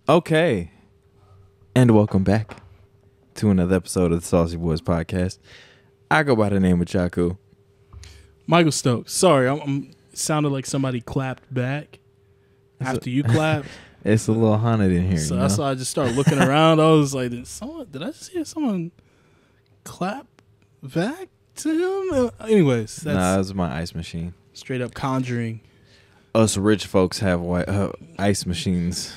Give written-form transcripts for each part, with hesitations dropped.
Okay, and welcome back to another episode of the Saucy Boys podcast. I go by the name of Chaku. Michael Stokes. Sorry, I'm sounded like somebody clapped back after you clapped. It's a little haunted in here. So that's why I just started looking around. I was like, did I just hear someone clap back to him? Anyways, that's that was my ice machine. straight up Conjuring. Us rich folks have ice machines.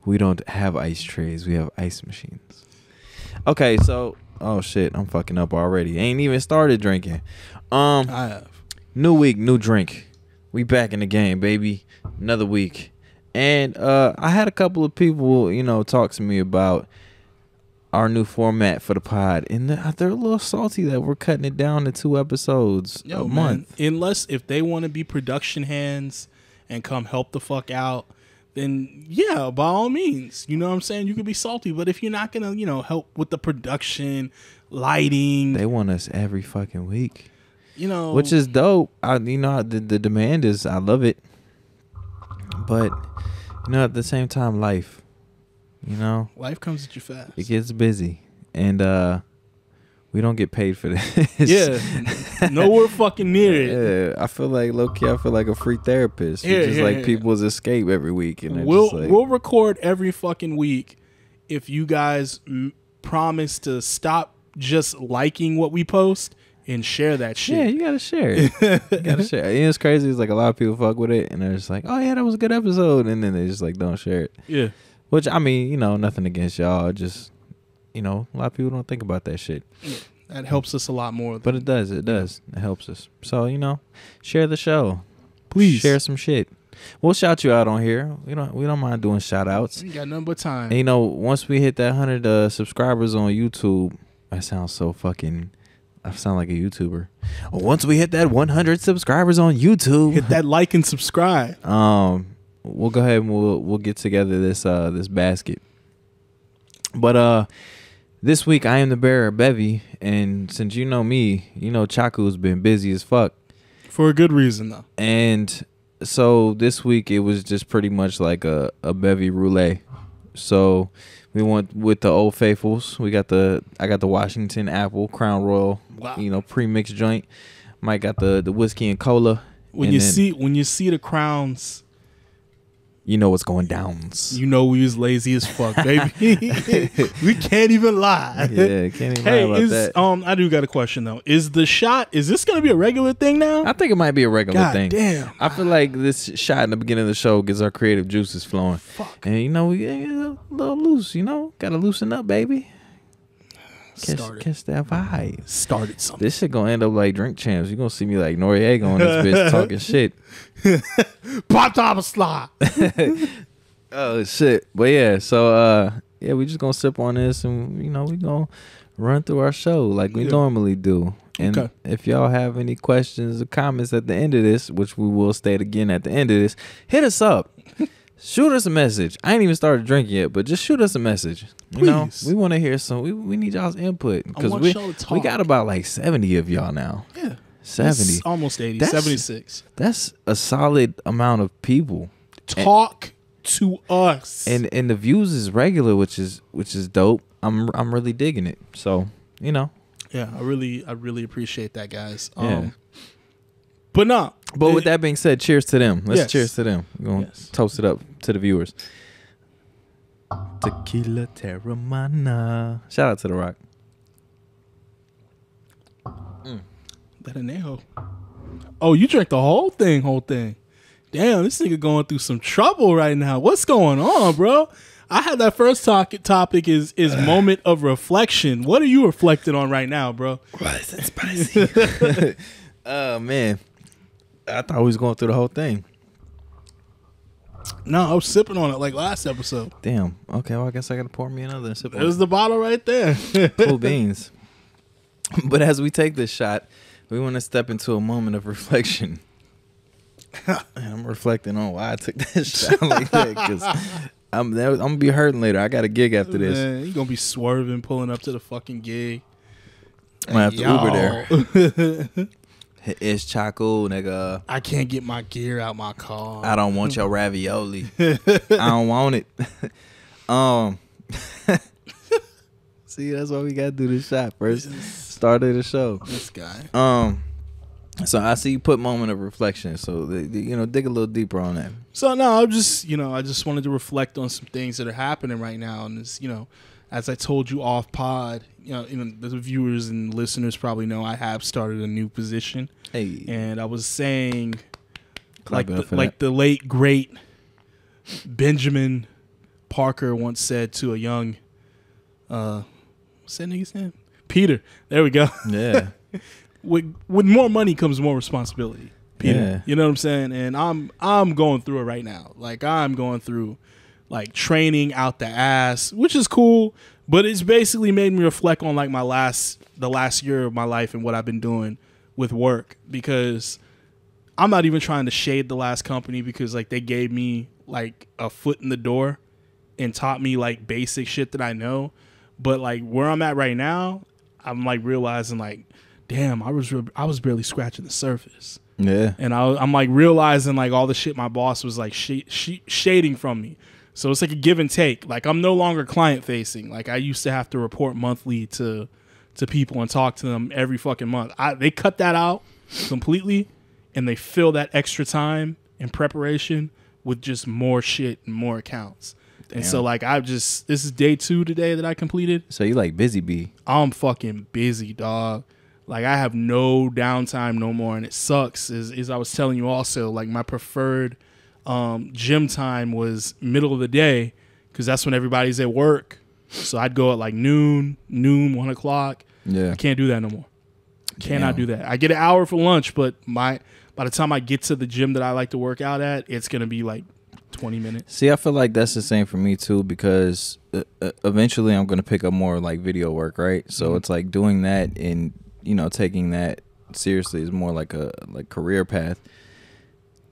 We don't have ice trays. We have ice machines. Okay, so oh shit, I'm fucking up already. Ain't even started drinking. I have. New week, new drink. We back in the game, baby. Another week. And I had a couple of people, talk to me about our new format for the pod, and they're a little salty that we're cutting it down to 2 episodes a month. Unless if they want to be production hands and come help the fuck out, then yeah, by all means, you know what I'm saying? You could be salty, but if you're not gonna, help with the production, lighting, they want us every fucking week, which is dope. The demand is, I love it, but at the same time, life. Life comes at you fast. It gets busy, and we don't get paid for this. Yeah, nowhere fucking near it. Yeah, I feel like low-key, I feel like a free therapist. People's escape every week. And we'll record every fucking week if you guys promise to stop just liking what we post and share that shit. Yeah, you gotta share it. You gotta share it. It's crazy. It's like a lot of people fuck with it, and they're just like, "Oh yeah, that was a good episode," and then they just like don't share it. Yeah. Which, I mean, nothing against y'all. Just, a lot of people don't think about that shit. Yeah, that helps us a lot more. But it does. It does. It helps us. So, share the show. Please. Share some shit. We'll shout you out on here. We don't mind doing shout outs. We got nothing but time. And, once we hit that 100 subscribers on YouTube, I sound like a YouTuber. Once we hit that 100 subscribers on YouTube, hit that like and subscribe. We'll go ahead and we'll get together this basket. But this week I am the bearer, Bevy, and since you know me, Chaku's been busy as fuck. For a good reason though. And so this week it was just pretty much like a Bevy roulette. So we went with the Old Faithfuls. I got the Washington Apple Crown Royal, wow. Pre-mixed joint. Mike got the whiskey and cola. When you see the crowns, you know what's going down. You know we was lazy as fuck, baby. We can't even lie. Yeah, can't even lie about that. I do got a question though. Is this gonna be a regular thing now? I think it might be a regular thing. Damn. I feel like this shot in the beginning of the show gets our creative juices flowing. Fuck. And we get a little loose, gotta loosen up, baby. Catch that vibe. Started something. This shit gonna end up like Drink Champs. You gonna see me like Noriega on this bitch talking shit. Pop top a slot. Oh shit. But yeah, so we just gonna sip on this, and we gonna run through our show like we normally do. And if y'all have any questions or comments at the end of this, which we will state again at the end of this, hit us up. Shoot us a message. I ain't even started drinking yet, but just shoot us a message. Please. We want to hear some. We need y'all's input because we got about like 70 of y'all now. Yeah, 70, it's almost 80, 76. That's a solid amount of people. Talk to us, and the views is regular, which is dope. I'm really digging it. So Yeah, I really appreciate that, guys. Yeah. But with that being said, cheers to them. Let's cheers to them. We're going to toast it up to the viewers. Tequila Terramana. Shout out to The Rock. That anejo. Oh, you drank the whole thing. Damn, this nigga going through some trouble right now. What's going on, bro? I had that first topic is moment of reflection. What are you reflecting on right now, bro? Why is it spicy? Oh, man. I thought we was going through the whole thing. No, I was sipping on it like last episode. Damn. Okay, well, I guess I got to pour me another and sip on it. There's the bottle right there. Cool beans. But as we take this shot, we want to step into a moment of reflection. I'm reflecting on why I took that shot like that, because I'm going to be hurting later. I got a gig after this. Man, you're going to be swerving, pulling up to the fucking gig. I'm going to have to Uber there. It's Chaco, nigga. I can't get my gear out my car. I don't want your ravioli. I don't want it. See, that's why we gotta do this shot first. Start of the show. This guy. So I see you put moment of reflection. So dig a little deeper on that. So no, I just wanted to reflect on some things that are happening right now, and it's, as I told you off pod, the viewers and listeners probably know I have started a new position. Hey, and I was saying, the late great Benjamin Parker once said to a young, what's that nigga's name? Peter. There we go. Yeah. With more money comes more responsibility. Peter. Yeah. You know what I'm saying? And I'm going through it right now. Like, I'm going through like training out the ass, which is cool, but it's basically made me reflect on like the last year of my life and what I've been doing with work, because I'm not even trying to shade the last company, because like they gave me like a foot in the door and taught me like basic shit that I know. But like where I'm at right now, I'm like realizing like, damn, I was barely scratching the surface. Yeah. And I'm like realizing like all the shit my boss was like shading from me. So it's like a give and take. Like I'm no longer client facing. Like I used to have to report monthly to people and talk to them every fucking month. They cut that out completely, and they fill that extra time and preparation with just more shit and more accounts. Damn. And so like this is day 2 today that I completed. So you like busy bee? I'm fucking busy, dog. Like I have no downtime no more, and it sucks. As I was telling you also, like my preferred gym time was middle of the day, because that's when everybody's at work. So I'd go at like noon, 1 o'clock. Yeah. I can't do that no more. Cannot do that. I get an hour for lunch, but by the time I get to the gym that I like to work out at, it's going to be like 20 minutes. See, I feel like that's the same for me too, because eventually I'm going to pick up more like video work, right? So it's like doing that and, taking that seriously is more like a career path.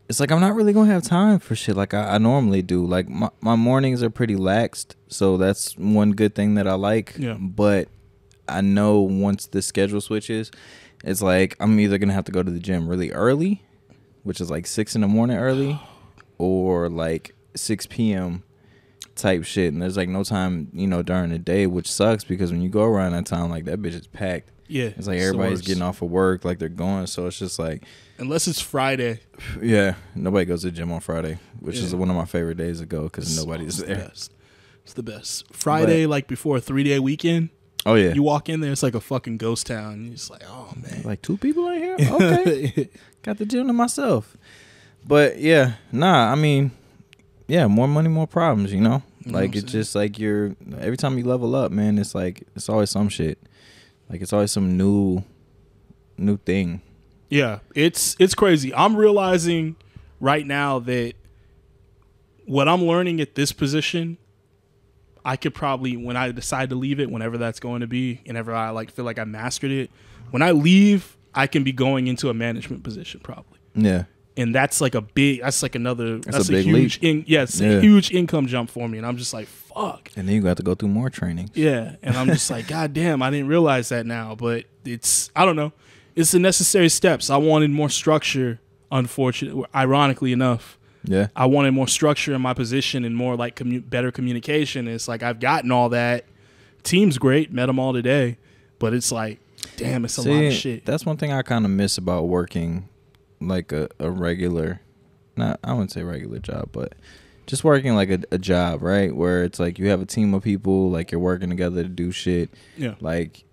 It's like I'm not really going to have time for shit like I normally do. Like my mornings are pretty laxed, so that's one good thing that I like. Yeah. But I know once the schedule switches, it's like I'm either going to have to go to the gym really early, which is like 6 in the morning early, or like 6 p.m. type shit. And there's like no time, during the day, which sucks, because when you go around that time, like that bitch is packed. Yeah. It's like everybody's getting off of work, like they're going. So it's just like, unless it's Friday. Yeah. Nobody goes to the gym on Friday, which is one of my favorite days to go, because nobody's there. It's the best. Friday, like before a 3-day weekend. Oh, yeah. You walk in there, it's like a fucking ghost town. You're just like, oh, man. Like 2 people in here? Okay. Got the gym to myself. But, yeah. Nah, I mean, yeah, more money, more problems, Like, it's just like every time you level up, man, it's like, it's always some shit. Like, it's always some new thing. Yeah, it's crazy. I'm realizing right now that what I'm learning at this position, I could probably, when I decide to leave it, whenever that's going to be, whenever I like feel like I mastered it, when I leave, I can be going into a management position probably. Yeah. And that's like a huge income jump for me. And I'm just like, fuck. And then you got to go through more training. Yeah. And I'm just like, God damn, I didn't realize that now. But I don't know. It's the necessary steps. I wanted more structure, ironically enough. Yeah. I wanted more structure in my position and more like better communication. It's like I've gotten all that. Team's great. Met them all today. But it's like, damn, it's a lot of shit. That's one thing I kind of miss about working like a regular, I wouldn't say regular job, but just working like a job, right? Where it's like you have a team of people, like you're working together to do shit. Yeah. Like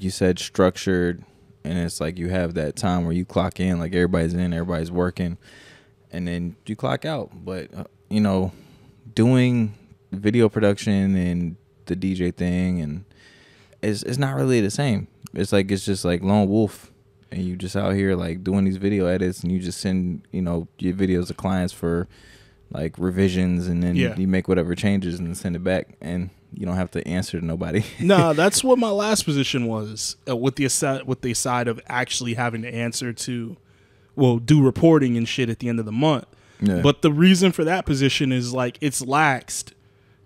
you said, structured. And it's like you have that time where you clock in, like everybody's in, everybody's working, and then you clock out. But, doing video production and the DJ thing, and it's not really the same. It's just like lone wolf, and you just out here like doing these video edits, and you just send, your videos to clients for like revisions, and then you make whatever changes and then send it back, and you don't have to answer to nobody. No, that's what my last position was, with the side of actually having to answer to, do reporting and shit at the end of the month. Yeah. But the reason for that position is like it's laxed.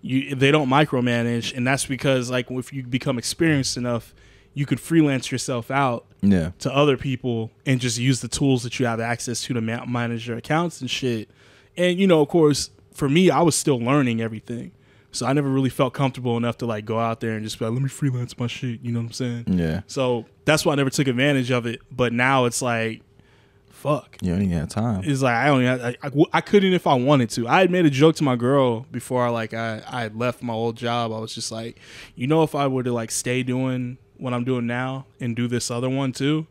They don't micromanage, and that's because like if you become experienced enough, you could freelance yourself out to other people and just use the tools that you have access to manage your accounts and shit. And, you know, of course, for me, I was still learning everything. So I never really felt comfortable enough to like go out there and just be like, let me freelance my shit. You know what I'm saying? Yeah. So that's why I never took advantage of it. But now it's like, fuck. You don't even have time. It's like I couldn't if I wanted to. I had made a joke to my girl before I had left my old job. I was just like, you know, if I were to like stay doing what I'm doing now and do this other one too,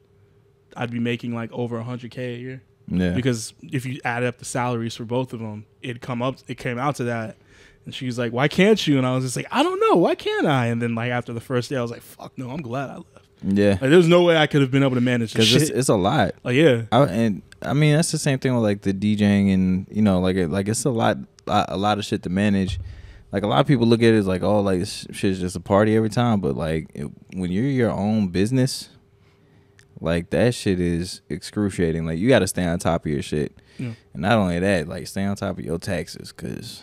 I'd be making like over $100K a year. Yeah. Because if you add up the salaries for both of them, it came out to that. And she was like, why can't you? And I was just like, I don't know. Why can't I? And then like after the first day, I was like, fuck no, I'm glad I left. Yeah. Like, there's no way I could have been able to manage this shit. It's a lot. Like, yeah. And I mean, that's the same thing with like the DJing and, you know, like it's a lot of shit to manage. Like a lot of people look at it as like, oh, like this shit's just a party every time. But like when you're your own business, like that shit is excruciating. Like you got to stay on top of your shit. Yeah. And not only that, like stay on top of your taxes because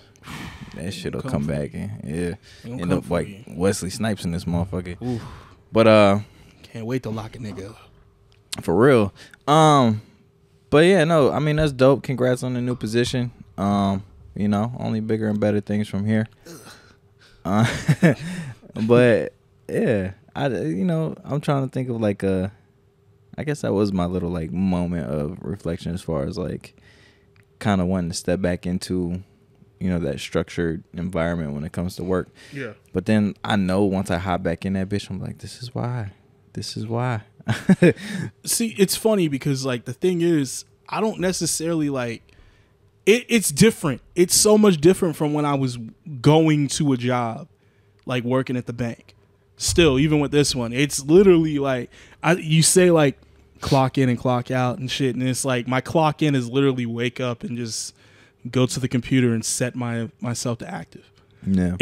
that shit will come back and end up like Wesley Snipes in this motherfucker. Oof. But can't wait to lock a nigga up. For real. But yeah, no, I mean that's dope. Congrats on the new position. You know, only bigger and better things from here. But yeah, I'm trying to think of like I guess that was my little like moment of reflection as far as like kind of wanting to step back into, you know, that structured environment when it comes to work. Yeah. But then I know once I hop back in that bitch, I'm like, this is why. See, it's funny because like the thing is, I don't necessarily like it's different. It's so much different from when I was going to a job, like working at the bank. Still, even with this one, it's literally like you say like clock in and clock out and shit, and it's like my clock in is literally wake up and just go to the computer and set myself to active. Yeah.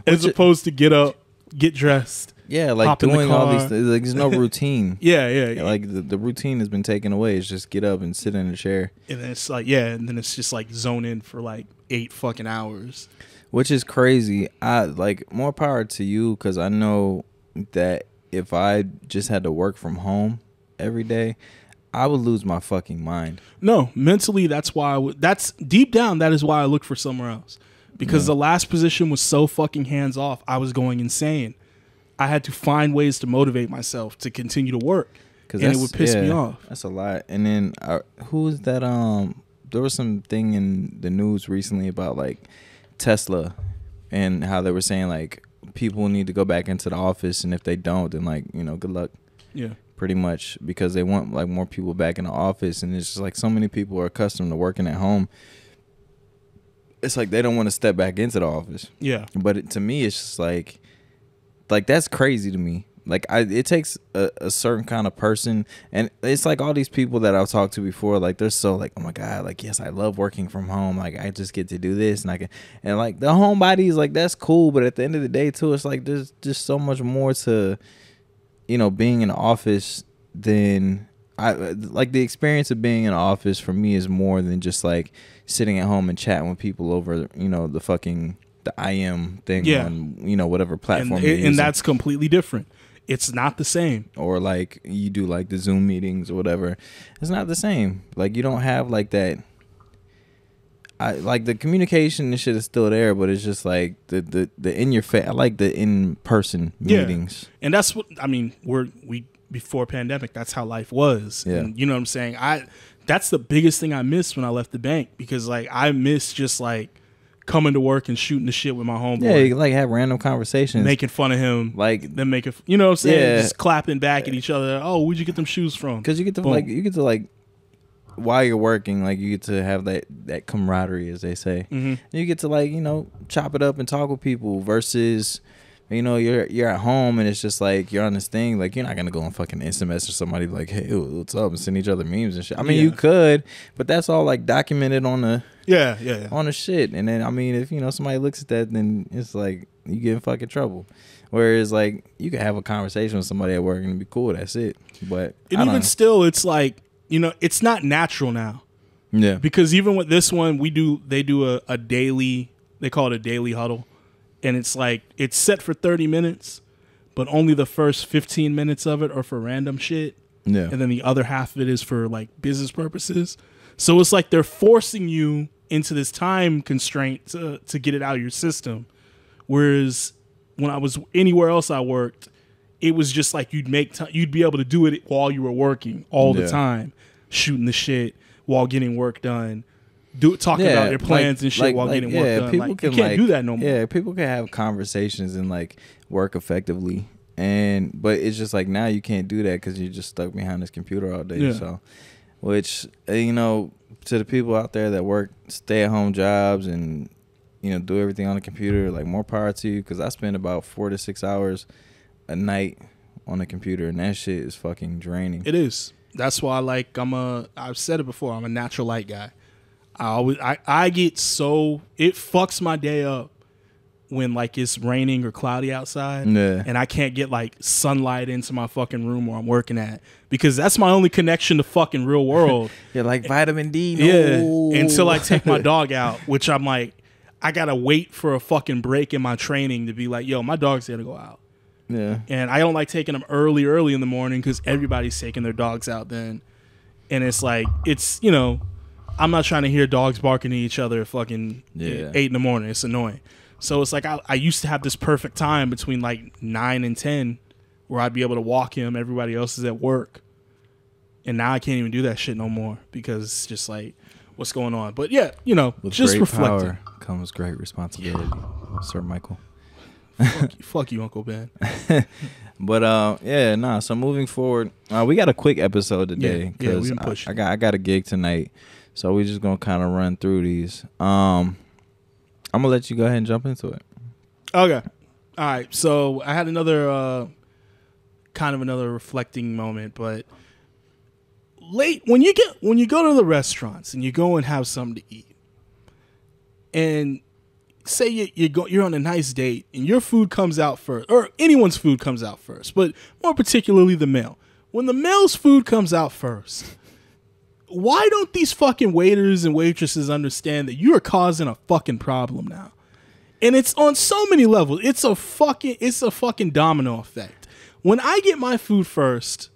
As opposed to get up, get dressed. Yeah, like doing all these things. Like there's no routine. Yeah. Like the routine has been taken away. It's just get up and sit in a chair. And then it's like, and then it's just like zone in for like 8 fucking hours. Which is crazy. I like more power to you because I know that if I just had to work from home every day, I would lose my fucking mind. No, mentally, that's why that's deep down. That is why I look for somewhere else because the last position was so fucking hands off. I was going insane. I had to find ways to motivate myself to continue to work, and it would piss me off. That's a lot. And then who is that? There was some thing in the news recently about like Tesla and how they were saying like people need to go back into the office, and if they don't, then like, you know, good luck. Yeah. Pretty much because they want like more people back in the office, and it's just like so many people are accustomed to working at home. It's like they don't want to step back into the office. Yeah. But to me, it's just like that's crazy to me. Like it takes a certain kind of person, and it's like all these people that I've talked to before, like they're so like, oh my God, like yes, I love working from home. Like I just get to do this, and I can, and like the homebodies, like that's cool. But at the end of the day, too, it's like there's just so much more to, you know, being in the office than like the experience of being in the office for me is more than just like sitting at home and chatting with people over, you know, the IM thing on, you know, whatever platform. And that's completely different. It's not the same. Or like you do like the Zoom meetings or whatever. It's not the same. Like you don't have like that. Like the communication and shit is still there, but it's just like the in your face. I like the in person meetings. And that's what I mean. We before pandemic, that's how life was. Yeah. And you know what I'm saying? That's the biggest thing I missed when I left the bank, because like I miss just like coming to work and shooting the shit with my homeboy. Yeah, you can like have random conversations, making fun of him, like then making, you know what I'm saying? Just clapping back at each other. Oh, where'd you get them shoes from? Because you get to while you're working, like you get to have that camaraderie, as they say. Mm-hmm. You get to like, you know, chop it up and talk with people versus, you know, you're at home and it's just like you're on this thing, like you're not gonna go and fucking instant message somebody like, hey, what's up, and send each other memes and shit. I mean, you could, but that's all like documented on the on the shit. And then I mean, if you know somebody looks at that, then it's like you get in fucking trouble. Whereas like you can have a conversation with somebody at work and be cool. That's it. But even still, it's like, you know, it's not natural now. Yeah. Because even with this one, they do a daily, they call it a daily huddle. And it's like, it's set for 30 minutes, but only the first 15 minutes of it are for random shit. Yeah. And then the other half of it is for like business purposes. So it's like they're forcing you into this time constraint to get it out of your system. Whereas when I was anywhere else I worked, it was just like you'd be able to do it while you were working all the time, shooting the shit while getting work done, talking about your plans and shit while getting work done. People you can't do that no more. Yeah, people can have conversations and like work effectively, but it's just like now you can't do that because you're just stuck behind this computer all day. Yeah. So, which to the people out there that work stay-at-home jobs and do everything on the computer, like more power to you, because I spend about 4 to 6 hours a night on the computer, and that shit is fucking draining. It is. That's why I've said it before, I'm a natural light guy. I get it fucks my day up when like it's raining or cloudy outside and I can't get like sunlight into my fucking room where I'm working at, because that's my only connection to fucking real world. You're like vitamin D. Yeah. Until I take my dog out, which I'm like, I gotta wait for a fucking break in my training to be like, yo, my dog's gonna go out. Yeah. And I don't like taking them early in the morning because everybody's taking their dogs out then. And it's like, I'm not trying to hear dogs barking at each other at fucking 8 in the morning. It's annoying. So it's like I used to have this perfect time between like 9 and 10 where I'd be able to walk him. Everybody else is at work. And now I can't even do that shit no more because it's just like, what's going on? But yeah, with just great reflecting. Power comes great responsibility, Sir Michael. Fuck you, Uncle Ben. But so moving forward, we got a quick episode today because I got a gig tonight, so we're just gonna kind of run through these. I'm gonna let you go ahead and jump into it. Okay, all right. So I had another reflecting moment, but late when you go to the restaurants and you go and have something to eat, and say you're on a nice date and your food comes out first, or anyone's food comes out first, but more particularly the male. When the male's food comes out first, why don't these fucking waiters and waitresses understand that you are causing a fucking problem now? And it's on so many levels. It's a fucking domino effect. When I get my food first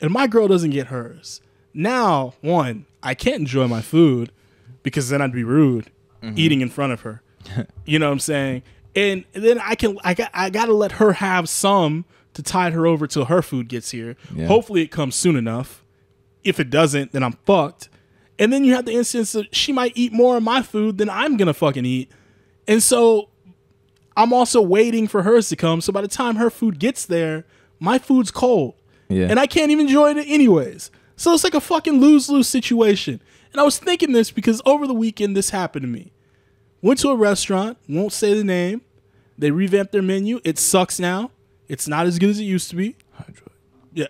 and my girl doesn't get hers, now, one, I can't enjoy my food because then I'd be rude eating in front of her. You know what I'm saying? And then I gotta let her have some to tide her over till her food gets here. Yeah. Hopefully it comes soon enough. If it doesn't, then I'm fucked. And then you have the instance that she might eat more of my food than I'm gonna fucking eat. And so I'm also waiting for hers to come. So by the time her food gets there, my food's cold. Yeah. And I can't even enjoy it anyways. So it's like a fucking lose-lose situation. And I was thinking this because over the weekend this happened to me. Went to a restaurant, won't say the name. They revamped their menu. It sucks now. It's not as good as it used to be. Yeah.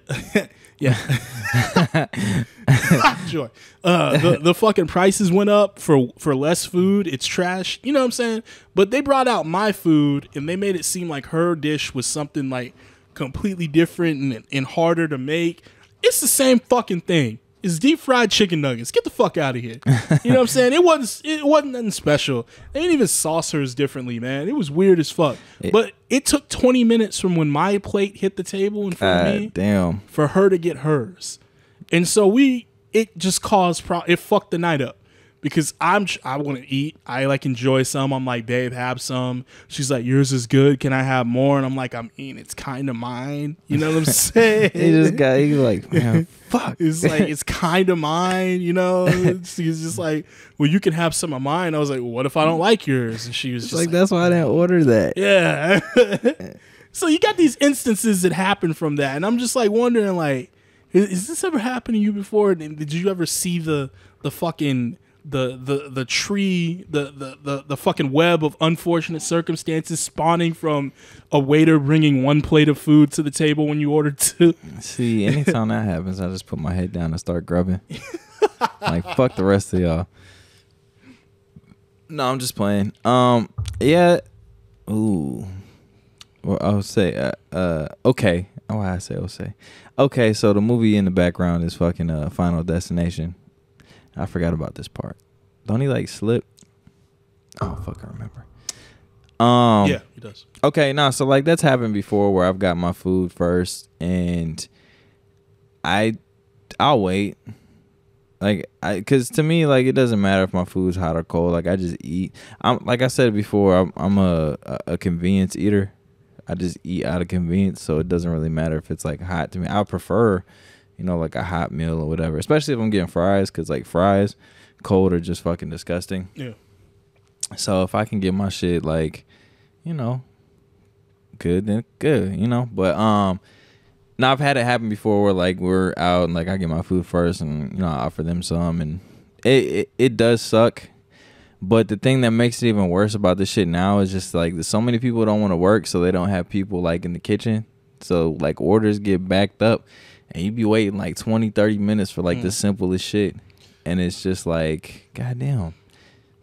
Yeah. Joy. The fucking prices went up for less food. It's trash. You know what I'm saying? But they brought out my food and they made it seem like her dish was something like completely different and harder to make. It's the same fucking thing. It's deep fried chicken nuggets. Get the fuck out of here. You know what I'm saying? It wasn't nothing special. They didn't even sauce hers differently, man. It was weird as fuck. But it took 20 minutes from when my plate hit the table in front of me for her to get hers. And so it just caused it fucked the night up. Because I want to eat. I like enjoy some. I'm like, babe, have some. She's like, yours is good. Can I have more? And I'm like, I'm eating. It's kind of mine. You know what I'm saying? He's like, man, fuck. It's like, it's kind of mine. You know? He's just like, well, you can have some of mine. I was like, well, what if I don't like yours? And she was just like, that's why I didn't order that. Yeah. So you got these instances that happen from that. And I'm just like wondering, like, has this ever happened to you before? Did you ever see the fucking... the tree, the fucking web of unfortunate circumstances spawning from a waiter bringing one plate of food to the table when you ordered two? See, anytime that happens, I just put my head down and start grubbing. Like, fuck the rest of y'all. No, I'm just playing. Yeah. Ooh. Well, I'll say, okay. Oh, I say, okay, so the movie in the background is fucking Final Destination. I forgot about this part. Don't he like slip? I don't fucking remember. he does. Okay, no, so like that's happened before where I've got my food first and I'll wait. Like, cause to me, like, it doesn't matter if my food's hot or cold. Like, I just eat. I'm like I said before, I'm a convenience eater. I just eat out of convenience, so it doesn't really matter if it's like hot to me. I prefer, like a hot meal or whatever, especially if I'm getting fries, cause like fries, cold are just fucking disgusting. Yeah. So if I can get my shit like, good, then good, But now I've had it happen before where like we're out and like I get my food first and I offer them some and it does suck. But the thing that makes it even worse about this shit now is just like so many people don't want to work, so they don't have people like in the kitchen. So like orders get backed up and you be waiting like 20-30 minutes for like the simplest shit, and it's just like goddamn.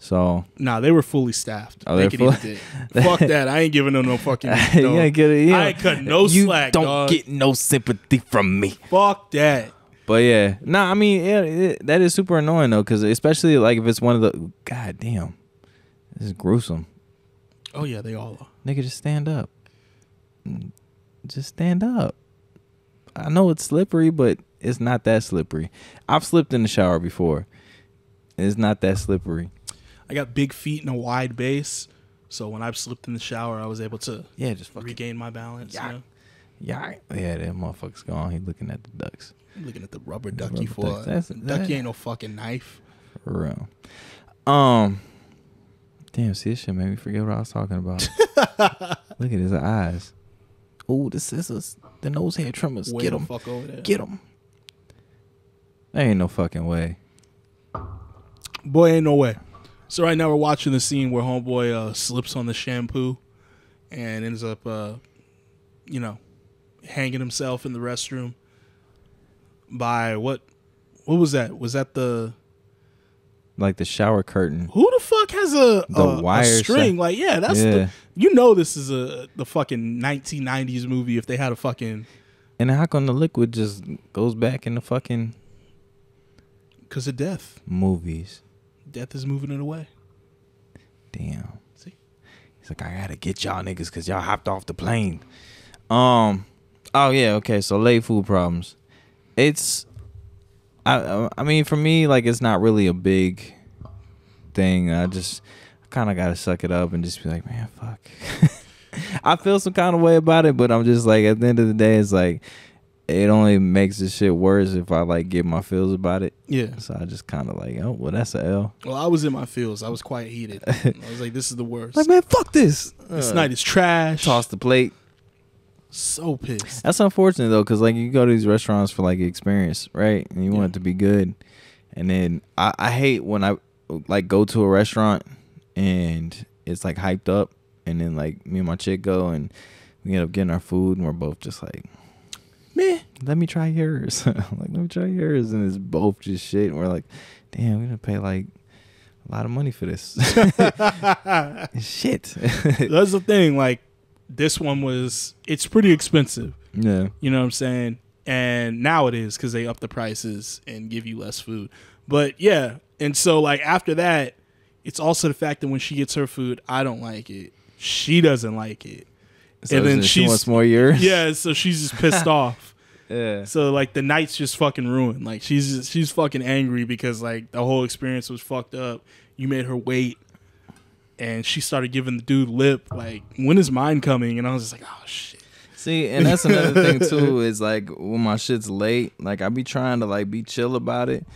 So nah, they were fully staffed. Oh, they're Fuck that. I ain't giving them no fucking. No. I ain't cutting no slack. Don't dog. get no sympathy from me. Fuck that. But yeah, nah. I mean, that is super annoying though, because especially like if it's one of the goddamn, this is gruesome. Oh yeah, they all are. Nigga, just stand up. Just stand up. I know it's slippery, but it's not that slippery. I've slipped in the shower before. It's not that slippery. I got big feet and a wide base, so when I've slipped in the shower, I was able to just regain my balance. Yeah, that motherfucker's gone. He looking at the ducks. I'm looking at the rubber ducky for ducky ain't no fucking knife. For real. Damn, see, this shit made me forget what I was talking about. Look at his eyes. Oh, the scissors, the nose hair trimmers. Way Get the them. fuck over there. Get them. There ain't no fucking way. Boy, ain't no way. So right now we're watching the scene where homeboy slips on the shampoo and ends up, hanging himself in the restroom by what was that? Was that the like the shower curtain? Who the fuck has a wire string? Like, yeah, that's this is the fucking 1990s movie if they had a fucking. And how come the liquid just goes back in the fucking? Because of death. Movies. Death is moving it away. Damn. See? He's like, I gotta get y'all niggas because y'all hopped off the plane. Oh yeah, okay. So late food problems. It's, I mean, for me, like it's not really a big thing. I kind of gotta suck it up and just be like, man, fuck. I feel some kind of way about it, but I'm just like, at the end of the day, it's like, it only makes this shit worse if I like get my feels about it. Yeah. So I just kind of like, oh, well, that's a L. Well, I was in my feels. I was quite heated. I was like, this is the worst. Like, man, fuck this. This night is trash. Toss the plate. So pissed. That's unfortunate though, because like you go to these restaurants for like experience, right? And you want it to be good. And then I hate when I like go to a restaurant and it's like hyped up, and then like me and my chick go and we end up getting our food and we're both just like, man, let me try yours. Like, let me try yours. And it's both just shit. And we're like, damn, we didn't pay like a lot of money for this. Shit. That's the thing. Like, this one it's pretty expensive. Yeah. You know what I'm saying? And now it is because they up the prices and give you less food. But yeah. And so, like, after that, it's also the fact that when she gets her food, I don't like it. She doesn't like it. So and then she wants more yours. Yeah, so she's just pissed off. Yeah. So like the night's just fucking ruined. Like she's fucking angry because like the whole experience was fucked up. You made her wait, and she started giving the dude lip. Like, when is mine coming? And I was just like, oh shit. See, and that's another thing too. Is like when my shit's late, like I be trying to like be chill about it,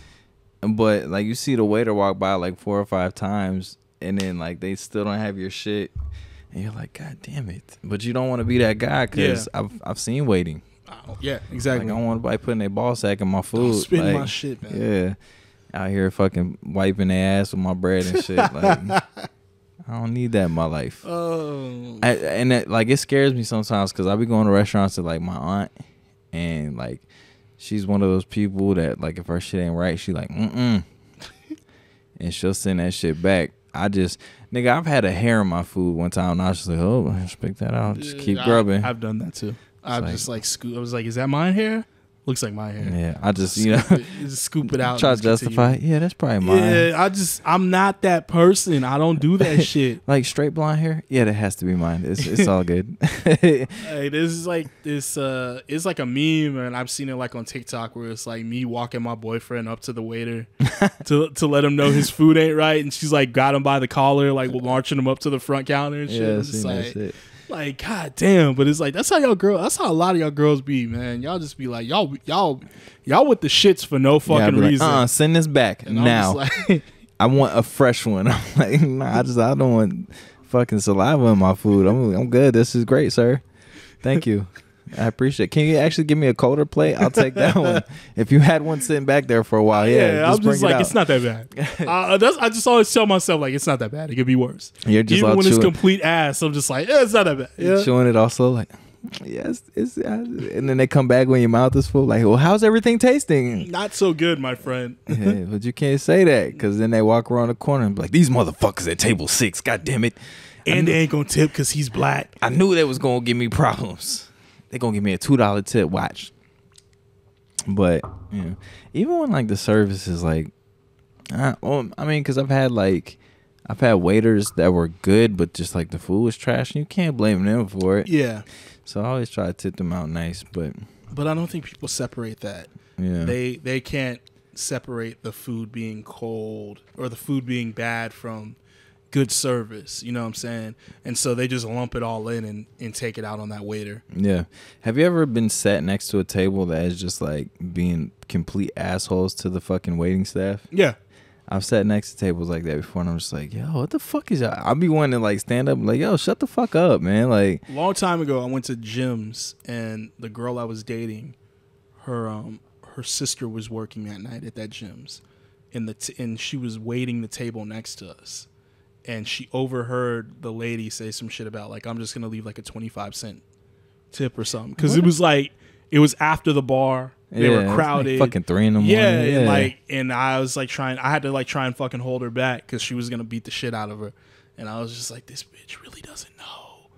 but like you see the waiter walk by like 4 or 5 times, and then like they still don't have your shit. And you're like, God damn it. But you don't want to be that guy because I've seen waiting. Yeah, exactly. Like, I don't want anybody putting their ball sack in my food. Spitting like, my shit, man. Yeah. Out here fucking wiping their ass with my bread and shit. Like, I don't need that in my life. Oh. And it scares me sometimes because I be going to restaurants with like my aunt, and like she's one of those people that like if her shit ain't right, she like, and she'll send that shit back. Nigga, I've had a hair in my food one time, and I was just like, oh, just pick that out. Just keep grubbing. I've done that too. I've just like scoot. I was like, is that mine hair? Looks like my hair. Yeah, I just just scoop it out. Try to justify. Yeah, that's probably mine. Yeah, I'm not that person. I don't do that shit. Like straight blonde hair. Yeah, that has to be mine. It's all good. Hey, this is like this. It's like a meme, and I've seen it like on TikTok where it's like me walking my boyfriend up to the waiter to let him know his food ain't right, and she's like got him by the collar, like marching him up to the front counter and shit. Yeah, it's just like, god damn, but it's like that's how a lot of y'all girls be, man. Y'all just be like, y'all with the shits for no fucking reason. Like, send this back and now. Like, I want a fresh one. I'm like, nah, I don't want fucking saliva in my food. I'm good. This is great, sir. Thank you. I appreciate it. Can you actually give me a colder plate? I'll take that one. If you had one sitting back there for a while, I'm just like, it's not that bad. I just always tell myself, like, it's not that bad. It could be worse. You're just even when it's complete ass, I'm just like, it's not that bad. You're chewing it also like, yes, and then they come back when your mouth is full, like, well, how's everything tasting? Not so good, my friend. Yeah, but you can't say that because then they walk around the corner and be like, these motherfuckers at table 6, god damn it. And they ain't gonna tip because he's black. I knew they was gonna give me problems. They're going to give me a $2 tip, watch. But, even when, like, the service is, like, because I've had waiters that were good, but just, like, the food was trash, and you can't blame them for it. Yeah. So I always try to tip them out nice, but I don't think people separate that. Yeah. They can't separate the food being cold or the food being bad from good service, you know what I'm saying? And so they just lump it all in and take it out on that waiter. Yeah. Have you ever been sat next to a table that is just like being complete assholes to the fucking waiting staff? Yeah. I've sat next to tables like that before, and I'm just like, yo, what the fuck is y'all? I'll be wanting to like stand up and like, yo, shut the fuck up, man. Like, a long time ago, I went to gyms, and the girl I was dating, her sister was working that night at that gyms, and she was waiting the table next to us. And she overheard the lady say some shit about, like, I'm just going to leave, like, a 25-cent tip or something. Because it was after the bar. They were crowded. Like fucking 3 in the morning. Yeah, and I was, like, I had to, like, try and fucking hold her back because she was going to beat the shit out of her. And I was just like, this bitch really doesn't know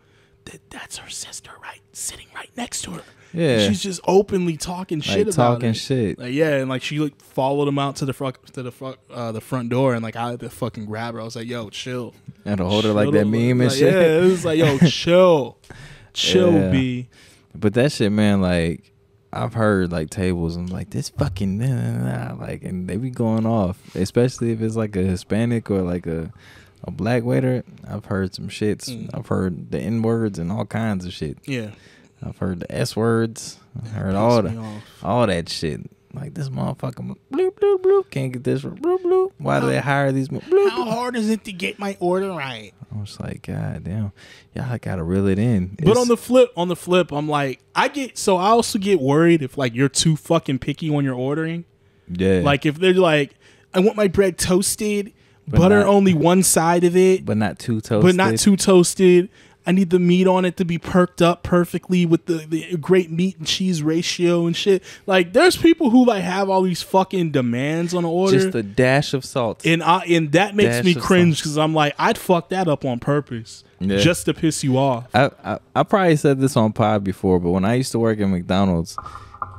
that that's her sister, right? Sitting right next to her. Yeah. And she's just openly talking shit about talking shit. Like, yeah, and like she like followed him out to the front door, and like I had to fucking grab her. I was like, yo, chill. And to hold her like that meme and shit. Yeah, it was like, yo, chill. Chill, B. But that shit, man, like I've heard like tables and like this fucking like, and they be going off, especially if it's like a Hispanic or like a black waiter. I've heard some shits. I've heard the N words and all kinds of shit. Yeah. I've heard the S words. I heard all that shit. Like this motherfucker bloop bloop bloop can't get this bloop bloop. Why do they hire these? Bloop, how hard is it to get my order right? I was like, God damn, y'all gotta reel it in. But on the flip, I'm like, I also get worried if like you're too fucking picky when you're ordering. Yeah. Like if they're like, I want my bread toasted, butter only one side of it, but not too toasted. I need the meat on it to be perked up perfectly with the great meat and cheese ratio and shit. Like, there's people who like have all these fucking demands on the order. Just a dash of salt. And that makes me cringe because I'm like, I'd fuck that up on purpose just to piss you off. I probably said this on pod before, but when I used to work at McDonald's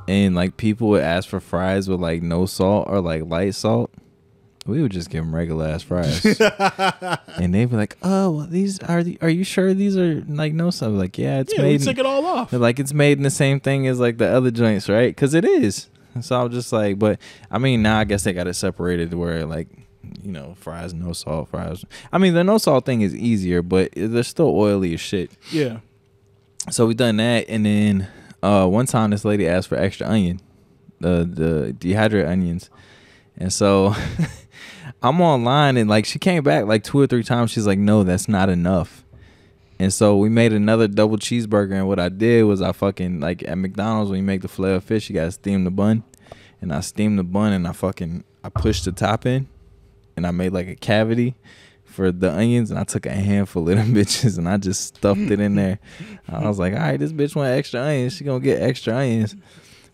and like people would ask for fries with like no salt or like light salt, we would just give them regular ass fries. And they'd be like, oh, well, these are you sure these are like no salt? Like, yeah, it's made. We took it all off. Like, it's made in the same thing as like the other joints, right? Because it is. So I'm just like, but I mean, now I guess they got it separated where like, you know, fries, no salt, fries. I mean, the no salt thing is easier, but they're still oily as shit. Yeah. So we done that. And then one time this lady asked for extra onion, the dehydrated onions. And so I'm online and like she came back like 2 or 3 times. She's like, no, that's not enough. And so we made another double cheeseburger. And what I did was I fucking like at McDonald's when you make the filet of fish, you gotta steam the bun. And I steamed the bun and I pushed the top in and I made like a cavity for the onions. And I took a handful of them bitches and I just stuffed it in there. I was like, all right, this bitch want extra onions. She gonna get extra onions.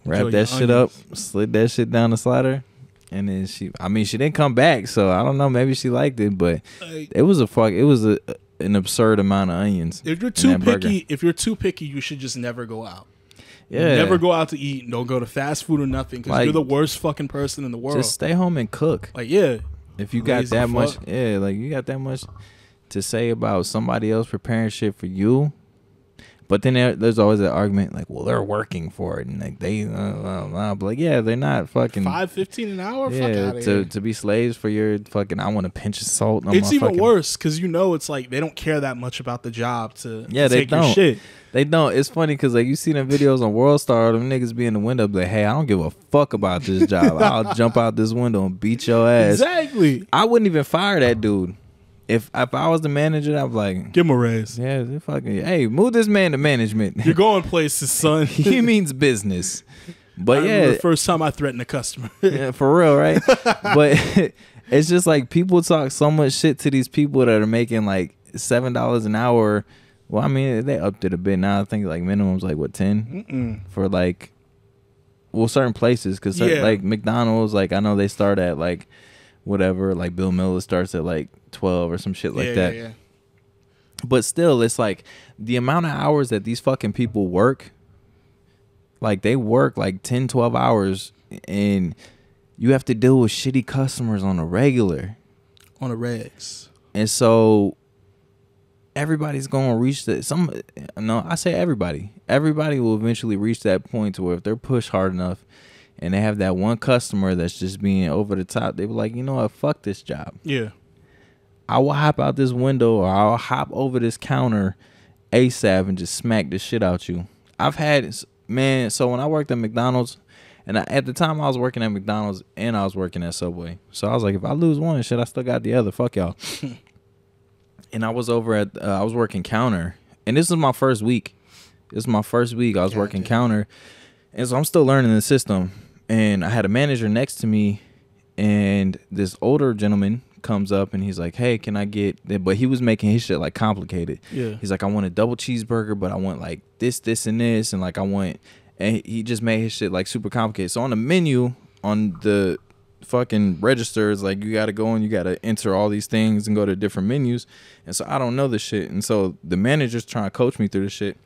Wrap that shit up, slid that shit down the slider. And then she didn't come back, so I don't know. Maybe she liked it, but it was an absurd amount of onions. If you're too picky, you should just never go out. Yeah. Never go out to eat. Don't go to fast food or nothing because Like, you're the worst fucking person in the world. Just stay home and cook. Like, yeah. If you got that much, like you got that much to say about somebody else preparing shit for you. But then there's always that argument like, well, they're working for it, and like they, but like, yeah, they're not fucking $5.15 an hour. Yeah, Fuck outta here. to be slaves for your fucking. I want a pinch of salt. It's even worse because it's like they don't care that much about the job to they take don't. your shit. They don't. It's funny because like you see them videos on World Star, them niggas be in the window like, hey, I don't give a fuck about this job. I'll jump out this window and beat your ass. Exactly. I wouldn't even fire that dude. If I was the manager, I'd be like, give him a raise. Yeah, fucking. Hey, move this man to management. You're going places, son. He means business. But the first time I threatened a customer. Yeah, for real, right? But it's just like people talk so much shit to these people that are making like $7 an hour. Well, I mean, they upped it a bit now. I think like minimum's like what 10 for like, well, certain places because like McDonald's, like I know they start at like whatever, like Bill Miller starts at like 12 or some shit like that. Yeah. But still, it's like the amount of hours that these fucking people work. Like they work like 10, 12 hours and you have to deal with shitty customers on a regular. On the regs. And so everybody's going to reach I say everybody. Everybody will eventually reach that point to where if they're pushed hard enough and they have that one customer that's just being over the top, they be like, you know what, fuck this job. Yeah. I will hop out this window or I'll hop over this counter ASAP and just smack the shit out you. I've had, man, so when I worked at McDonald's, and at the time I was working at McDonald's and I was working at Subway. So I was like, if I lose one shit, I still got the other. Fuck y'all. And I was over at, I was working counter. And this is my first week. This is my first week. I was working counter. And so I'm still learning the system. And I had a manager next to me. And this older gentleman comes up and he's like, hey, can I get, but he was making his shit like complicated. Yeah. He's like, I want a double cheeseburger, but I want like this, and this. And like, and he just made his shit like super complicated. So on the menu, on the fucking registers, like you got to go and you got to enter all these things and go to different menus. And so I don't know this shit. And so the manager's trying to coach me through this shit.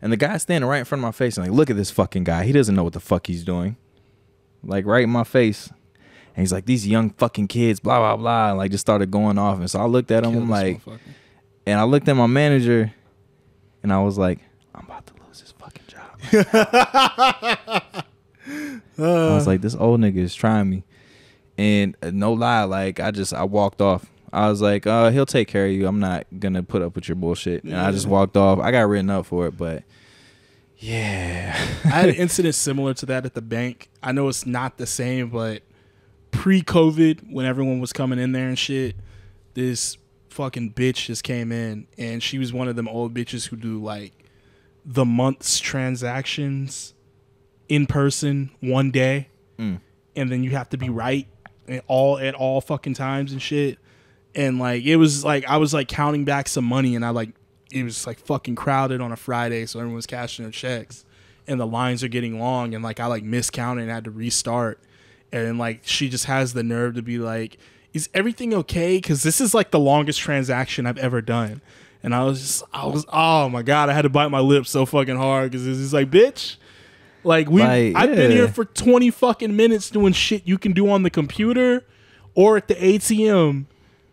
And the guy's standing right in front of my face and like, look at this fucking guy. He doesn't know what the fuck he's doing. Like right in my face. And he's like, these young fucking kids, blah, blah, blah. And like just started going off. And so I looked at him, I'm like, and I looked at my manager and I was like, I'm about to lose this fucking job. I was like, this old nigga is trying me. And no lie, like I walked off. I was like, he'll take care of you. I'm not going to put up with your bullshit. And I just walked off. I got written up for it, but yeah. I had an incident similar to that at the bank. I know it's not the same, but pre-COVID, when everyone was coming in there and shit, this fucking bitch just came in, and she was one of them old bitches who do like the month's transactions in person one day, and then you have to be right at all fucking times and shit. And like it was like I was like counting back some money, and it was like fucking crowded on a Friday, so everyone's cashing their checks, and the lines are getting long, and like I like miscounted and had to restart. And like she just has the nerve to be like, is everything okay? Because this is like the longest transaction I've ever done. And I was oh my God, I had to bite my lips so fucking hard because it's like, bitch, like I've been here for 20 fucking minutes doing shit you can do on the computer or at the ATM.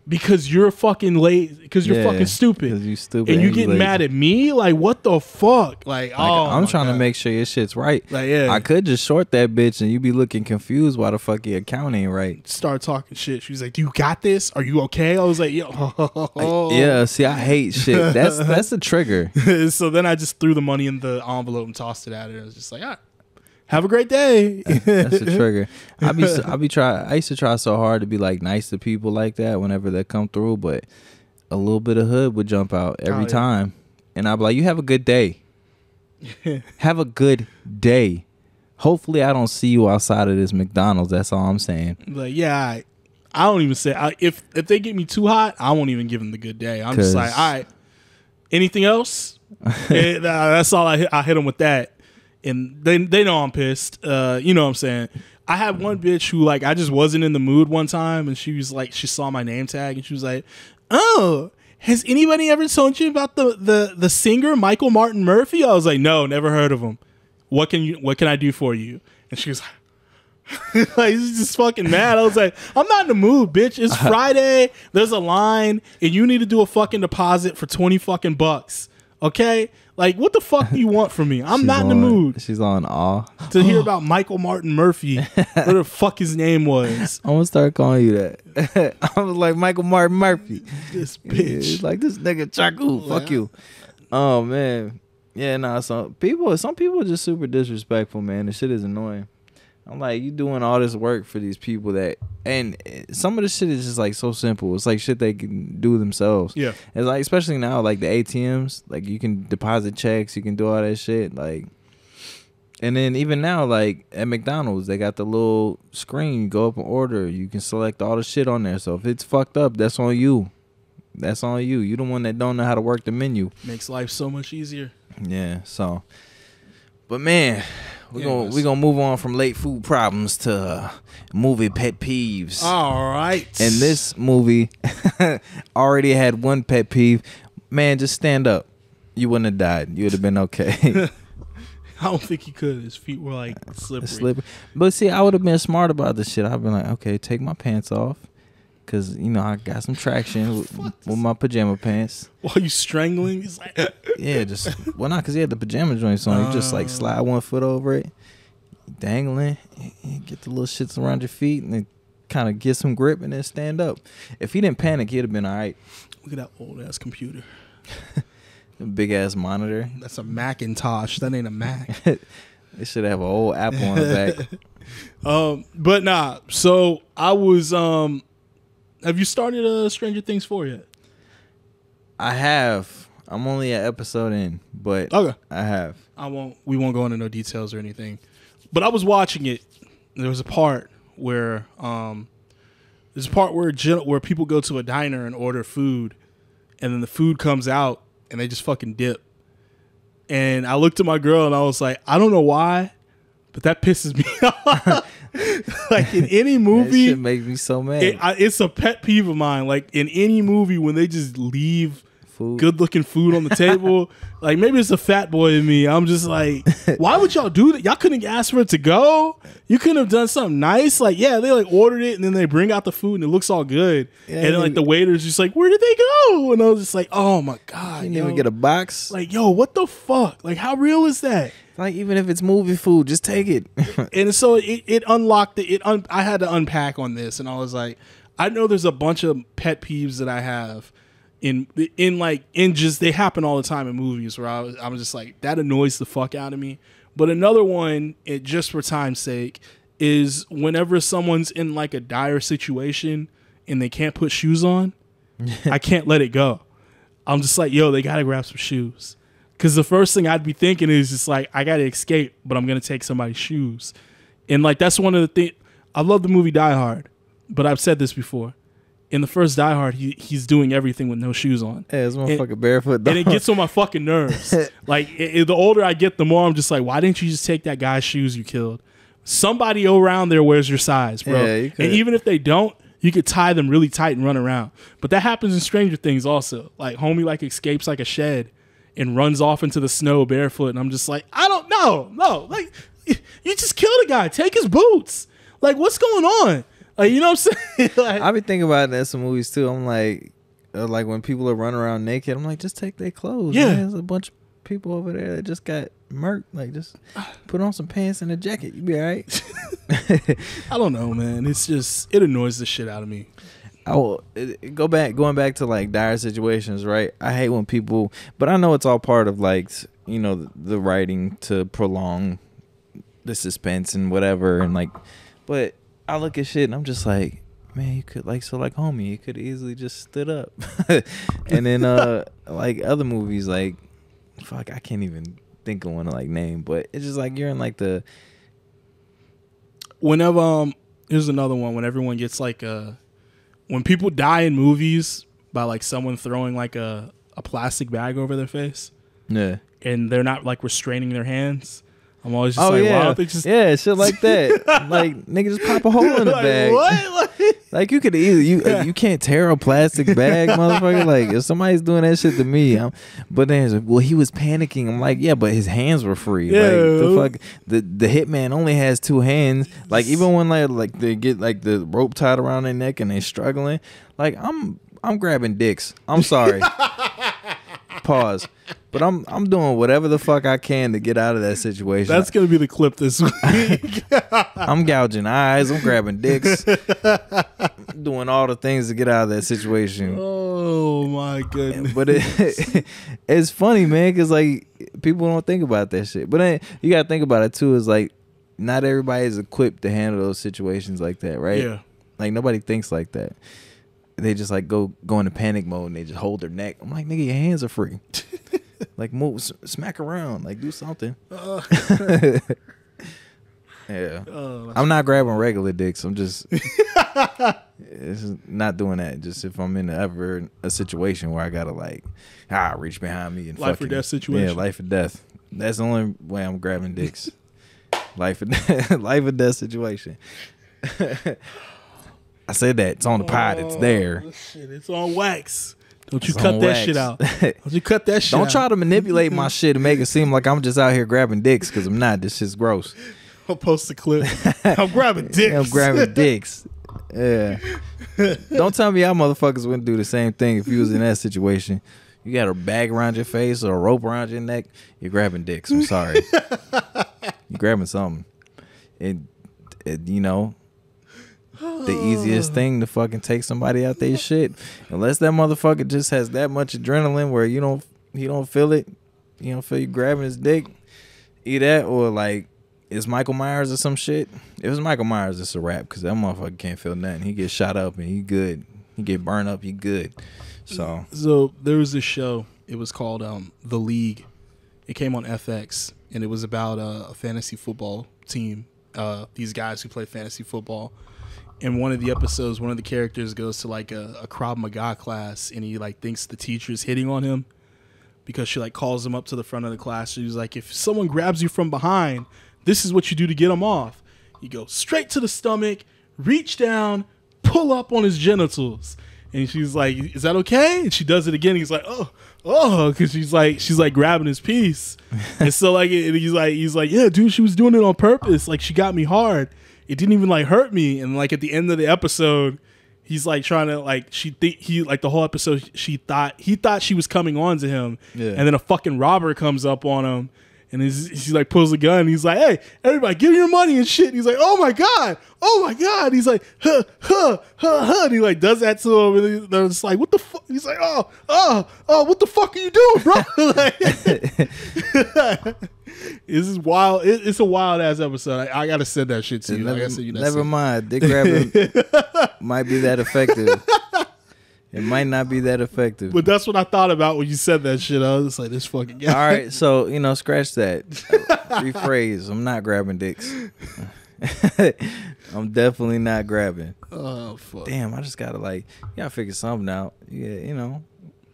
Because you're fucking late, because you're fucking stupid. Because you stupid. And you getting mad at me? Like, what the fuck? Like I'm trying to make sure your shit's right. Like, yeah. I could just short that bitch and you be looking confused why the fuck your account ain't right. Start talking shit. She was like, do you got this? Are you okay? I was like, yo. Yeah, see, I hate shit. That's a trigger. So then I just threw the money in the envelope and tossed it at her. I was just like, all right. Have a great day. That's a trigger. I used to try so hard to be like nice to people like that whenever they come through, but a little bit of hood would jump out every time. And I'd be like, you have a good day. Have a good day. Hopefully I don't see you outside of this McDonald's. That's all I'm saying. Like, yeah, I don't even say, if they get me too hot, I won't even give them the good day. I'm just like, all right, anything else? That's all I hit them with that. And they know I'm pissed. You know what I'm saying? I had one bitch who, like, I just wasn't in the mood one time, and she was like, she saw my name tag, and she was like, oh, has anybody ever told you about the singer Michael Martin Murphy? I was like, no, never heard of him. What can I do for you? And she was like, he's just fucking mad. I was like, I'm not in the mood, bitch. It's Friday. There's a line, and you need to do a fucking deposit for $20 fucking bucks. Okay? Like, what the fuck do you want from me? I'm not in the mood. She's on awe to hear about Michael Martin Murphy, whatever the fuck his name was. I'm gonna start calling you that. I was like Michael Martin Murphy. This bitch, like this nigga Chaku. Fuck you. Oh man, yeah. Nah, some people are just super disrespectful, man. The shit is annoying. I'm like, you doing all this work for these people that, and some of the shit is just like so simple. It's like shit they can do themselves. Yeah. It's like, especially now, like the ATMs, like you can deposit checks, you can do all that shit. Like, and then even now, like at McDonald's, they got the little screen. You go up and order. You can select all the shit on there. So if it's fucked up, that's on you. That's on you. You the one that don't know how to work the menu. Makes life so much easier. Yeah. So, but man. We're gonna move on from late food problems to movie pet peeves. All right. And this movie already had one pet peeve. Man, just stand up. You wouldn't have died. You would have been okay. I don't think he could. His feet were like slippery. But see, I would have been smart about this shit. I'd been like, okay, take my pants off. Because, you know, I got some traction with my pajama pants. While you strangling? He's like, yeah, well, not because he had the pajama joints on. You just like slide one foot over it, dangling, and get the little shits around your feet, and then kind of get some grip and then stand up. If he didn't panic, he'd have been all right. Look at that old ass computer. Big ass monitor. That's a Macintosh. That ain't a Mac. They should have an old Apple on the back. But nah. So I was. Have you started Stranger Things 4 yet? I have. I'm only an episode in, but okay. I have. We won't go into no details or anything. But I was watching it. There was a part where where people go to a diner and order food, and then the food comes out and they just fucking dip. And I looked at my girl and I was like, I don't know why, but that pisses me off. Like in any movie, that shit makes me so mad. It's a pet peeve of mine. Like in any movie, when they just leave good-looking food on the table, like maybe it's a fat boy in me. I'm just like, why would y'all do that? Y'all couldn't ask for it to go. You couldn't have done something nice. Like, yeah, they like ordered it and then they bring out the food and it looks all good. Yeah, and then like the waiter's just like, where did they go? And I was just like, oh my God. You didn't even get a box. Like, yo, what the fuck? Like, how real is that? Like, even if it's movie food, just take it. And so it unlocked it. I had to unpack on this, and I was like, I know there's a bunch of pet peeves that I have in just they happen all the time in movies where I'm just like, that annoys the fuck out of me. But another one, just for time's sake, is whenever someone's in like a dire situation and they can't put shoes on, I can't let it go. I'm just like, yo, they gotta grab some shoes. Because the first thing I'd be thinking is just like, I got to escape, but I'm going to take somebody's shoes. And like, that's one of the things. I love the movie Die Hard, but I've said this before. In the first Die Hard, he's doing everything with no shoes on. Yeah, it's motherfucking barefoot dog. And it gets on my fucking nerves. Like, the older I get, the more I'm just like, why didn't you just take that guy's shoes you killed? Somebody around there wears your size, bro. Yeah, and even if they don't, you could tie them really tight and run around. But that happens in Stranger Things also. Like, homie like escapes like a shed and runs off into the snow barefoot, and I'm just like, I don't know. No, like, you just killed a guy. Take his boots. Like, what's going on? Like, you know what I'm saying? Like, I be thinking about that in some movies too. I'm like when people are running around naked, I'm like, just take their clothes. Yeah. Man. There's a bunch of people over there that just got murked. Like, just put on some pants and a jacket. You be all right. I don't know, man. It's just, it annoys the shit out of me. Going back to like dire situations, right? I hate when people, but I know it's all part of like, you know, the writing to prolong the suspense and whatever, and like, but I look at shit and I'm just like, man, you could like, so like, homie, you could easily just stood up. And then like other movies, like, fuck, I can't even think of one to like name, but it's just like you're in like the, whenever here's another one when everyone gets like when people die in movies by like someone throwing like a plastic bag over their face, yeah, and they're not like restraining their hands, I'm always just like, yeah. wow, they just shit like that. Like, nigga, just pop a hole in the like, bag. What? Like you could either you can't tear a plastic bag, motherfucker. Like if somebody's doing that shit to me, but then it's like, well, he was panicking. I'm like, yeah, but his hands were free. Yeah. Like the hitman only has two hands. Like even when like they get like the rope tied around their neck and they struggling, like I'm grabbing dicks. I'm sorry. Pause. But I'm doing whatever the fuck I can to get out of that situation. That's gonna be the clip this week. I'm gouging eyes. I'm grabbing dicks. Doing all the things to get out of that situation. Oh my goodness! But it's funny, man, because like people don't think about that shit. But then you gotta think about it too. Is like not everybody is equipped to handle those situations like that, right? Yeah. Like nobody thinks like that. They just like go into panic mode and they just hold their neck. I'm like, nigga, your hands are free. Like move, smack around, like do something. Yeah, I'm not grabbing regular dicks. I'm just not doing that. Just if I'm in a situation where I gotta like reach behind me and life or death situation. Yeah, life or death. That's the only way I'm grabbing dicks. life or death situation. I said that it's on the pod. It's there. Shit, it's on wax. Don't you cut that shit out. Don't you cut that shit out. Don't try to manipulate my shit and make it seem like I'm just out here grabbing dicks because I'm not. This shit's gross. I'll post the clip. I'm grabbing dicks. I'm grabbing dicks. Yeah. Don't tell me y'all motherfuckers wouldn't do the same thing if you was in that situation. You got a bag around your face or a rope around your neck. You're grabbing dicks. I'm sorry. You're grabbing something. And you know, the easiest thing to fucking take somebody out their shit, unless that motherfucker just has that much adrenaline where he don't feel it, you don't feel you grabbing his dick, either that or like it's Michael Myers or some shit. If it's Michael Myers, it's a wrap because that motherfucker can't feel nothing. He gets shot up and he good. He get burned up, he good. So there was this show. It was called The League. It came on FX and it was about a fantasy football team. These guys who play fantasy football. In one of the episodes, one of the characters goes to like a Krav Maga class and he like thinks the teacher's hitting on him because she like calls him up to the front of the class. She's like, if someone grabs you from behind, this is what you do to get them off. You go straight to the stomach, reach down, pull up on his genitals. And she's like, is that okay? And she does it again. He's like, oh, because she's like grabbing his piece. And so like he's like, yeah, dude, she was doing it on purpose. Like she got me hard. It didn't even like hurt me. And like at the end of the episode, he's like trying to like the whole episode he thought she was coming on to him. Yeah. And then a fucking robber comes up on him and he's like pulls a gun and he's like, hey, everybody give me your money and shit. And he's like, oh my god. He's like, huh. And he like does that to him and they're just like, what the fuck? He's like, oh, what the fuck are you doing, bro? Like, this is wild. It's a wild ass episode. I gotta send that shit to you. Never mind. Dick grabbing might be that effective. It might not be that effective. But that's what I thought about when you said that shit. I was like, this fucking guy. All right, so scratch that. Rephrase. I'm not grabbing dicks. I'm definitely not grabbing. Oh fuck. Damn, I just gotta you gotta figure something out. Yeah, you don't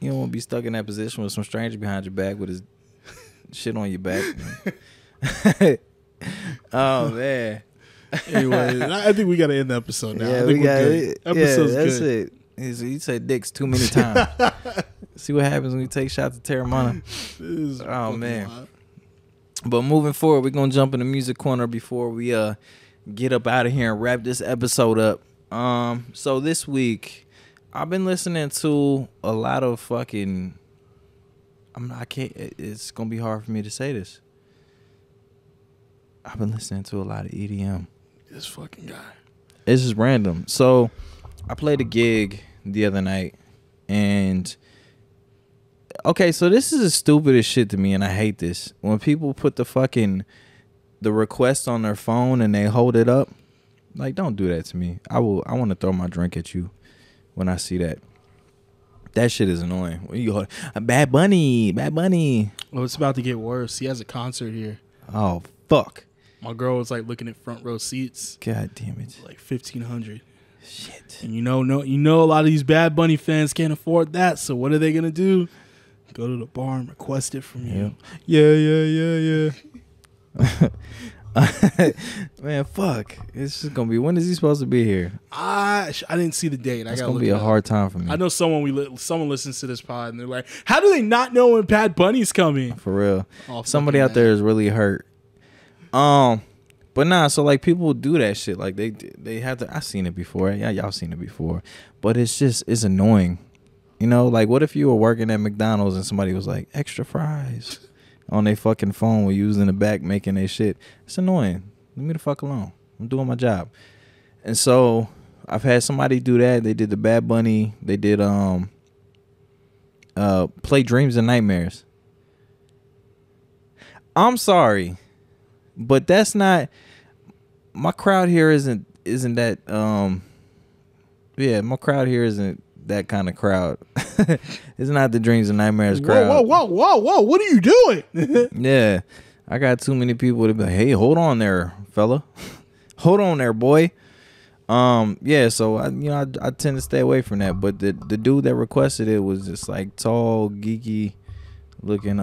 want to be stuck in that position with some stranger behind your back with his shit on your back. Oh man. Anyway, I think we gotta end the episode now. Yeah, I think we got it. Episode's that's good. It. You said dicks too many times. See what happens when you take shots at Terramana. Oh man. Wild. But moving forward, we're gonna jump in the music corner before we get up out of here and wrap this episode up. So this week I've been listening to a lot of fucking it's gonna be hard for me to say this. I've been listening to a lot of EDM. This fucking guy. It's just random. So I played a gig the other night and okay, so this is the stupidest shit to me and I hate this. When people put the request on their phone and they hold it up, like don't do that to me. I want to throw my drink at you when I see that. That shit is annoying. When you hold Bad Bunny. Oh, it's about to get worse. He has a concert here. Oh fuck. My girl was like looking at front row seats. God damn it. Like $1,500. Shit. And you know a lot of these Bad Bunny fans can't afford that. So what are they gonna do? Go to the bar and request it from you. Yeah. Man, fuck. It's just gonna be. When is he supposed to be here? I didn't see the date. It's gonna be a hard time for me. I know someone listens to this pod and they're like, "How do they not know when Bad Bunny's coming?" For real, somebody out there is really hurt. But nah. So like people do that shit. Like they have to. I've seen it before. Yeah, y'all seen it before. But it's annoying. You know, like what if you were working at McDonald's and somebody was like extra fries on their fucking phone when you was in the back making their shit? It's annoying. Leave me the fuck alone. I'm doing my job. And so I've had somebody do that. They did the Bad Bunny. They did play Dreams and Nightmares. I'm sorry, but that's not my crowd here. Isn't that my crowd here isn't that kind of crowd. It's not the Dreams and Nightmares crowd. Whoa! What are you doing? Yeah, I got too many people to be like, hey, hold on there, fella. Hold on there, boy. Yeah, so I tend to stay away from that. But the dude that requested it was just like tall, geeky looking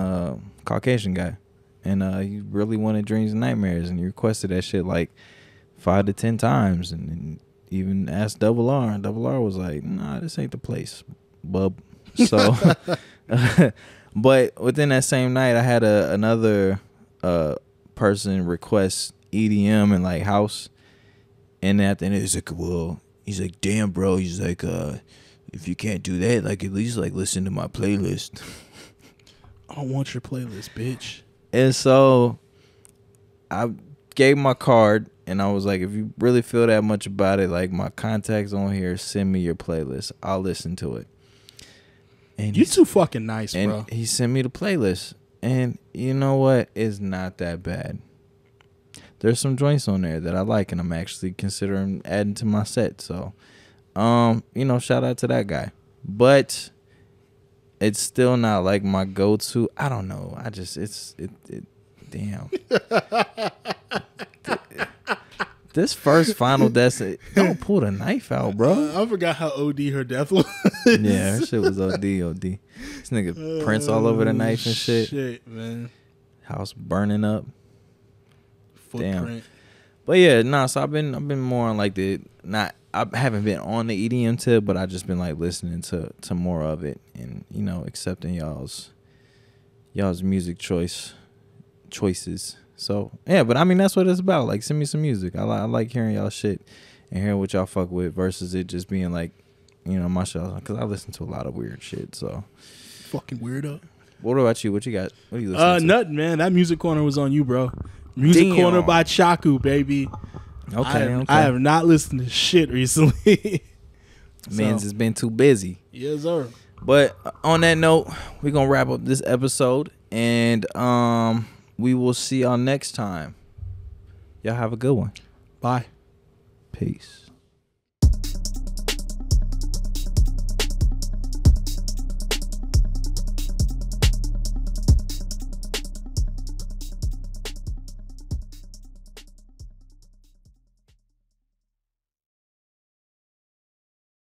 Caucasian guy. And he really wanted Dreams and Nightmares, and he requested that shit like 5 to 10 times, and even asked Double R, and Double R was like, nah, this ain't the place, bub. So but within that same night I had another person request EDM and like house, and at the end he's like, well, he's like, damn bro, he's like, if you can't do that, like at least like listen to my playlist. I don't want your playlist, bitch. And so I gave my card, and I was like, if you really feel that much about it, like my contact's on here, send me your playlist. I'll listen to it. And you too fucking nice, and bro. He sent me the playlist. And you know what? It's not that bad. There's some joints on there that I like, and I'm actually considering adding to my set. So, shout out to that guy. But it's still not like my go-to. I don't know. Damn. This first Final Destination, don't pull the knife out, bro. I forgot how OD her death was. Yeah, her shit was OD. This nigga prints all over the knife and shit. Shit, man. House burning up. Footprint. Damn. But yeah, so I've been more on like I haven't been on the EDM tip, but I just been like listening to more of it, and accepting y'all's music choices. So yeah, but I mean that's what it's about. Like, send me some music. I like hearing y'all shit and hearing what y'all fuck with versus it just being like, my show, because I listen to a lot of weird shit. So fucking weirdo. What about you? What you got? What are you listening to? Nothing, man. That music corner was on you, bro. Music corner by Chaku, baby. Okay. I have not listened to shit recently. Man's has been too busy. Yes, sir. But on that note, we're gonna wrap up this episode, and we will see y'all next time. Y'all have a good one. Bye. Peace.